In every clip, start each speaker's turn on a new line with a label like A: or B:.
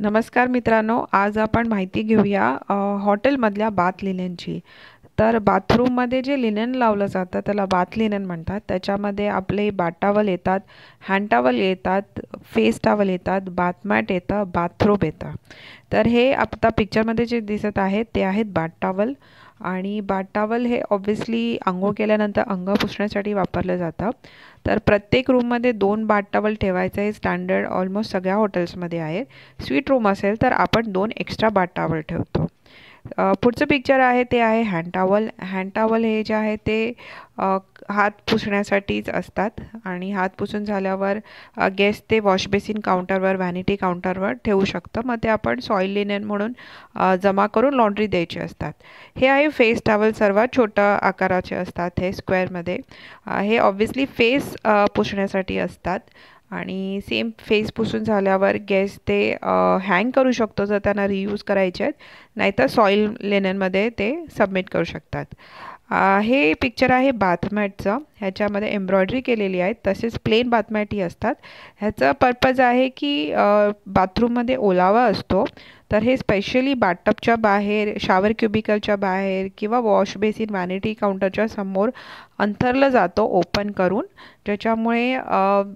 A: नमस्कार मित्रांनो, आज आपण माहिती घेऊया हॉटेलमधल्या बाथ लिनेनची। तर बाथरूममध्ये जे लिनेन लावलं जातं त्याला बाथ लिनेन म्हणतात। त्याच्यामध्ये आपले बाथ टॉवल येतात, हँड टॉवल येतात, फेस टॉवल येतात, बाथ मॅट येतं, बाथरोब येतं। तर हे आता पिक्चरमध्ये जे दिसत आहेत ते आहेत बाथ टॉवल। आणि बाथ टॉवल हे ऑब्व्हियसली अंघोळ केल्यानंतर अंग पुसण्यासाठी वापरलं जातं। तर प्रत्येक रूममध्ये 2 बाथ टॉवल ठेवायचं हे स्टँडर्ड ऑलमोस्ट सगळ्या हॉटेल्समध्ये आहे। स्वीट रूम असेल तर आपण 2 एक्स्ट्रा बाथ टॉवल ठेवतो। पुढचं पिक्चर आहे ते आहे हँड टॉवल। हँड टॉवल हे जे आहे ते हात पुसण्यासाठीच असतात आणि हात पुसून झाल्यावर गेस्ट ते वॉश बेसिन काउंटरवर, व्हॅनिटी काउंटरवर ठेवू शकतं। मग ते आपण सॉइल लिनेन म्हणून जमा करून लॉन्ड्री द्यायची असतात। हे आहे फेस टॉवल, सर्वात छोट्या आकाराचे असतात हे स्क्वेअरमध्ये। हे ऑब्व्हियसली फेस पुसण्यासाठी असतात आणि सेम फेस पुसून झाल्यावर गेस्ट ते हँग करू शकतो जर त्यांना रियूज करायचे आहेत, नाहीतर सॉइल लिनेनमध्ये ते सबमिट करू शकतात। हे पिक्चर आहे बाथमॅटचं। ह्याच्यामध्ये एम्ब्रॉयडरी केलेली आहे, तसेच प्लेन बाथमॅटही असतात। ह्याचा पर्पज आहे की बाथरूममध्ये ओलावा असतो, तर हे स्पेशली बाथटबच्या बाहेर, शॉवर क्युबिकलच्या बाहेर किंवा वॉश बेसिन व्हॅनिटी काउंटरच्या समोर अंथरलं जातं ओपन करून, ज्याच्यामुळे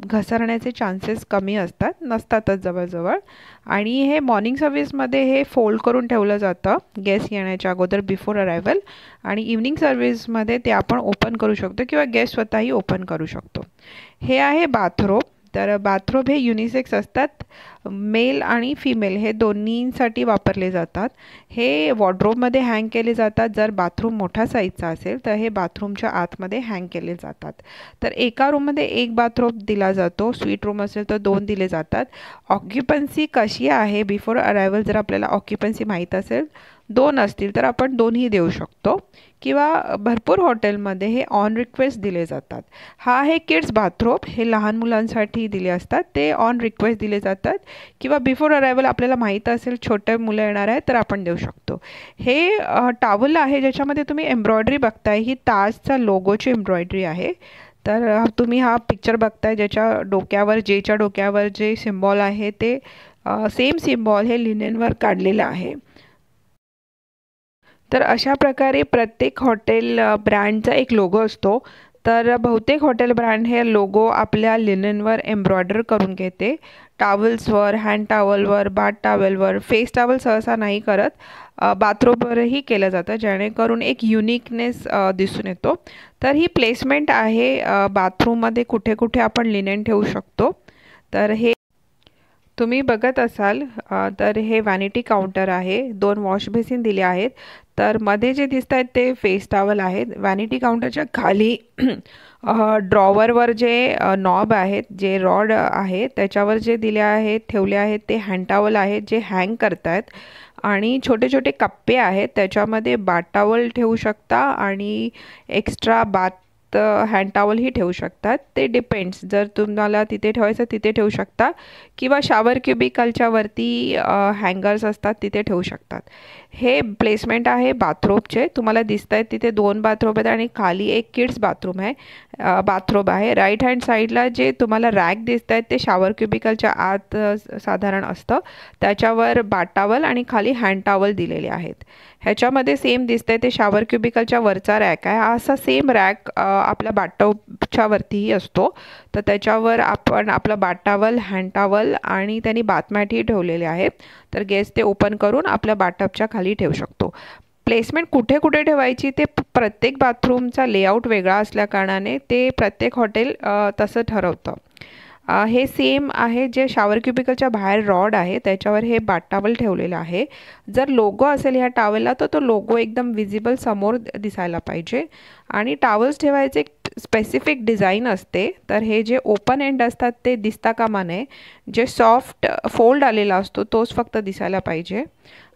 A: घसरण्याचे चान्सेस कमी असतात, नसतातच जवळजवळ। आणि हे मॉर्निंग सर्व्हिसमध्ये हे फोल्ड करून ठेवलं जातं गेस्ट येण्याच्या अगोदर, बिफोर अरायवल। आणि इव्हनिंग सर्व्हिसमध्ये ते आपण ओपन करू शकतो किंवा गेस्ट स्वतःही ओपन करू शकतो। हे आहे बाथरोब। तर बाथरोब हे युनिसेक्स असतात, मेल आणि फिमेल हे दोन्हींसाठी वापरले जातात। हे वॉर्डरोबमध्ये हँग केले जातात। जर बाथरूम मोठा साईजचा असेल तर हे बाथरूमच्या आतमध्ये हँग केले जातात। तर एका रूममध्ये एक बाथरोब दिला जातो, स्वीट रूम असेल तर 2 दिले जातात। ऑक्युपन्सी कशी आहे बिफोर अरायवल, जर आपल्याला ऑक्युपन्सी माहीत असेल, 2 असतील तर आपण 2ही देऊ शकतो, किंवा भरपूर हॉटेलमध्ये हे ऑन रिक्वेस्ट दिले जातात। हा आहे किड्स बाथरोब, हे लहान मुलांसाठी दिले असतात, ते ऑन रिक्वेस्ट दिले जातात, किंवा बिफोर अरायवल आपल्याला माहीत असेल छोटे मुलं येणार आहेत तर आपण देऊ शकतो। हे टॉवल आहे ज्याच्यामध्ये तुम्ही एम्ब्रॉयडरी बघताय, ही ताजचा लोगोची एम्ब्रॉयडरी आहे। तर तुम्ही हा पिक्चर बघताय ज्याच्या डोक्यावर, जेच्या डोक्यावर जे सिम्बॉल आहे ते सेम सिम्बॉल हे लिनेनवर काढलेलं आहे। तर अशा प्रकारे प्रत्येक हॉटेल ब्रँडचा एक लोगो असतो। तर बहुतेक हॉटेल ब्रँड हे लोगो आपल्या लिनेनवर एम्ब्रॉयडर करून घेते, टॉवल्सवर, हँड टॉवलवर, बाथ टॉवलवर। फेस टॉवल सहसा नाही करत, बाथरोबवरही केलं जातं, जेणेकरून एक युनिकनेस दिसून येतो। तर ही प्लेसमेंट आहे बाथरूममध्ये कुठे कुठे आपण लिनेन ठेवू शकतो। तर हे तुम्ही बघत असाल तर हे व्हॅनिटी काउंटर आहे, 2 वॉश बेसिन दिले आहेत। तर मध्ये जे दिसत आहेत ते फेस टॉवल आहेत। व्हॅनिटी काउंटरच्या खाली ड्रॉवरवर जे नॉब आहेत, जे रॉड आहे त्याच्यावर जे दिले आहेत, ठेवले आहेत ते हँड टॉवल आहेत जे हँग करतायत। आणि छोटे छोटे कप्पे आहेत, त्याच्यामध्ये बाथ टॉवल ठेवू शकता आणि एक्स्ट्रा बाथ हँड टॉवलही ठेवू शकतात। ते डिपेंड्स, जर तुम्हाला तिथे ठेवायचं तिथे ठेवू शकता, किंवा शॉवर क्युबिकलच्या वरती हँगर्स असतात तिथे ठेवू शकतात। हे प्लेसमेंट आहे बाथरोबचे। तुम्हाला दिसत आहेत तिथे 2 बाथरोब आहेत आणि खाली एक किड्स बाथरूम आहे, बाथरोब आहे। राईट हँड साईडला जे तुम्हाला रॅक दिसत आहेत ते शॉवर क्युबिकलच्या आत साधारण असतं, त्याच्यावर बाथ टॉवल आणि खाली हँड टॉवल दिलेले आहेत। ह्याच्यामध्ये सेम दिसतंय ते शॉवर क्युबिकलच्या वरचा रॅक आहे, असा सेम रॅक आपल्या बाथटबच्या वरतीही असतो। तर त्याच्यावर आपण आपलं बाथ टॉवल, हँड टॉवल आणि त्यांनी बाथमॅटही ठेवलेले आहेत, तर गेस्ट ते ओपन करून आपल्या बाथटबच्या खाली ठेवू शकतो। प्लेसमेंट कुठे कुठे ठेवायची ते प्रत्येक बाथरूमचा लेआउट वेगळा असल्याकारणाने ते प्रत्येक हॉटेल तसं ठरवतं। हे सेम आहे जे शॉवर क्युबिकलच्या बाहेर रॉड आहे त्याच्यावर हे बाथ टॉवल ठेवलेलं आहे। जर लोगो असेल ह्या टॉवलला तर तो लोगो एकदम विजिबल समोर दिसायला पाहिजे। आणि टॉवल्स ठेवायचे स्पेसिफिक डिझाईन असते, तर हे जे ओपन एंड असतात ते दिसता कामा नये, जे सॉफ्ट फोल्ड आलेला असतो तोच फक्त दिसायला पाहिजे।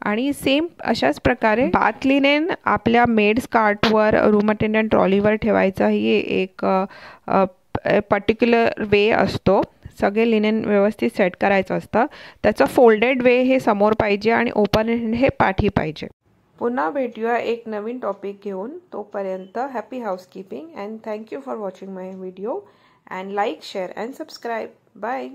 A: आणि सेम अशाच प्रकारे बाथ लिनेन आपल्या मेड्स कार्टवर, रूम अटेंडंट ट्रॉलीवर ठेवायचा ही एक पर्टिक्युलर वे असतो। सगळे लिनेन व्यवस्थित सेट करायचं असतं, त्याचं फोल्डेड वे हे समोर पाहिजे आणि ओपन एंड हे पाठी पाहिजे। पुन्हा भेटूया एक नवीन टॉपिक घेऊन, तोपर्यंत happy housekeeping and thank you for watching my video and like, share and subscribe. Bye.